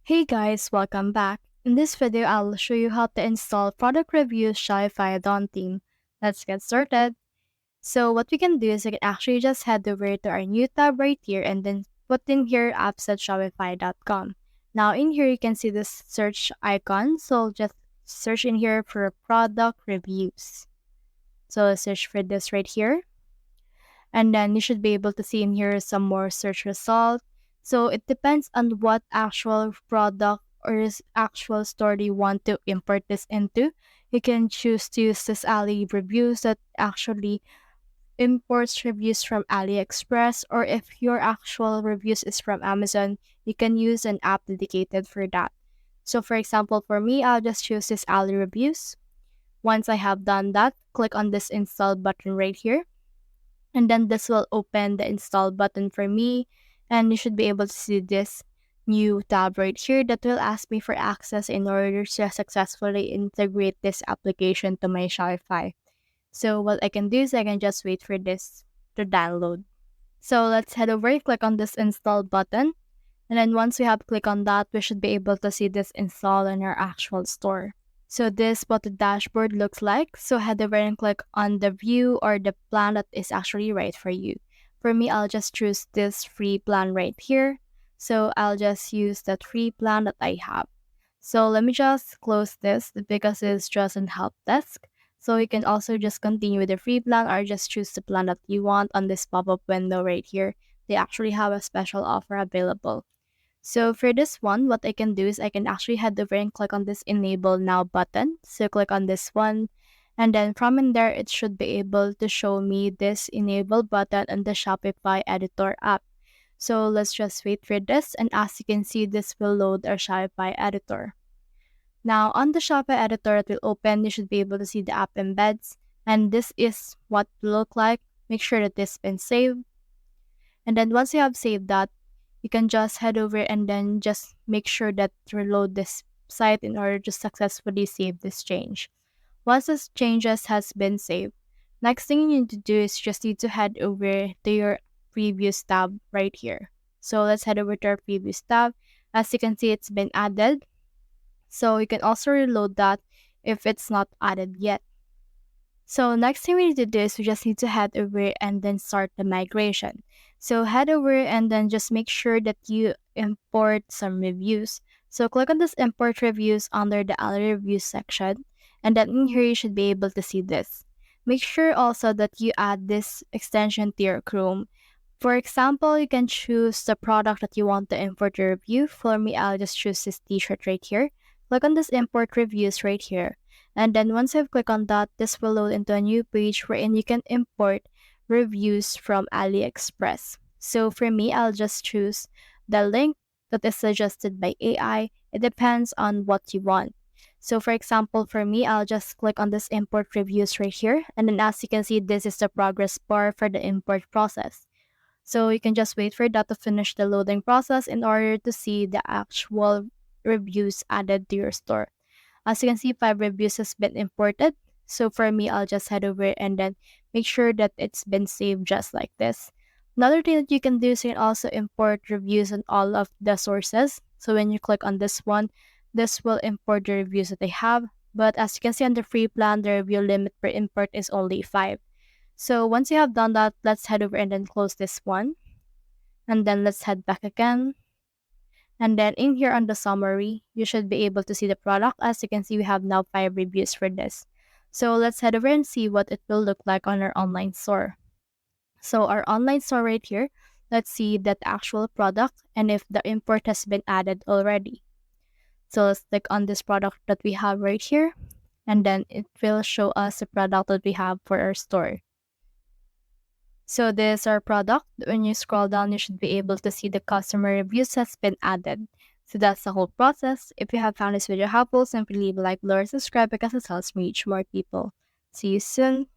Hey guys, welcome back. In this video, I'll show you how to install product reviews Shopify Dawn theme. Let's get started. So what we can do is we can actually just head over to our new tab right here and then put in here apps@shopify.com. Now in here, you can see this search icon. So just search in here for product reviews. So let's search for this right here. And then you should be able to see in here some more search results. So it depends on what actual product or actual store you want to import this into. You can choose to use this Ali reviews that actually imports reviews from AliExpress, or if your actual reviews is from Amazon, you can use an app dedicated for that. So for example, for me, I'll just choose this Ali reviews. Once I have done that, click on this install button right here, and then this will open the install button for me, and you should be able to see this new tab right here that will ask me for access in order to successfully integrate this application to my Shopify. So what I can do is I can just wait for this to download. So let's head over and click on this install button, and then once we have clicked on that, we should be able to see this install in our actual store. So this is what the dashboard looks like. So head over and click on the view or the plan that is actually right for you. For me, I'll just choose this free plan right here. So I'll just use that free plan that I have. So let me just close this because it's just an help desk. So you can also just continue with the free plan or just choose the plan that you want on this pop-up window right here. They actually have a special offer available. So for this one, what I can do is I can actually head over and click on this enable now button. So click on this one, and then from in there, it should be able to show me this enable button on the Shopify editor app. So let's just wait for this, and as you can see, this will load our Shopify editor. Now on the Shopify editor that will open, you should be able to see the app embeds, and this is what it will look like. Make sure that this has been saved. And then once you have saved that, you can just head over and then just make sure that to reload this site in order to successfully save this change. Once this changes has been saved, next thing you need to do is just need to head over to your previews tab right here. So let's head over to our previews tab. As you can see, it's been added. So you can also reload that if it's not added yet. So next thing we need to do is we just need to head over and then start the migration. So head over and then just make sure that you import some reviews. So click on this import reviews under the Ali reviews section, and then in here you should be able to see this. Make sure also that you add this extension to your Chrome. For example, you can choose the product that you want to import your review. For me, I'll just choose this t-shirt right here. Click on this import reviews right here. And then once I've clicked on that, this will load into a new page wherein you can import reviews from AliExpress. So for me, I'll just choose the link that is suggested by AI. It depends on what you want. So for example, for me, I'll just click on this import reviews right here. And then as you can see, this is the progress bar for the import process. So you can just wait for that to finish the loading process in order to see the actual reviews added to your store. As you can see, 5 reviews has been imported. So for me, I'll just head over and then make sure that it's been saved just like this. Another thing that you can do is you can also import reviews on all of the sources. So when you click on this one, this will import the reviews that they have. But as you can see on the free plan, the review limit per import is only 5. So once you have done that, let's head over and then close this one. And then let's head back again. And then in here on the summary, you should be able to see the product. As you can see, we have now 5 reviews for this. So let's head over and see what it will look like on our online store. So our online store right here, let's see that actual product and if the import has been added already. So let's click on this product that we have right here, and then it will show us the product that we have for our store. So this is our product. When you scroll down, you should be able to see the customer reviews has been added. So that's the whole process. If you have found this video helpful, simply leave a like below or subscribe because it helps me reach more people. See you soon.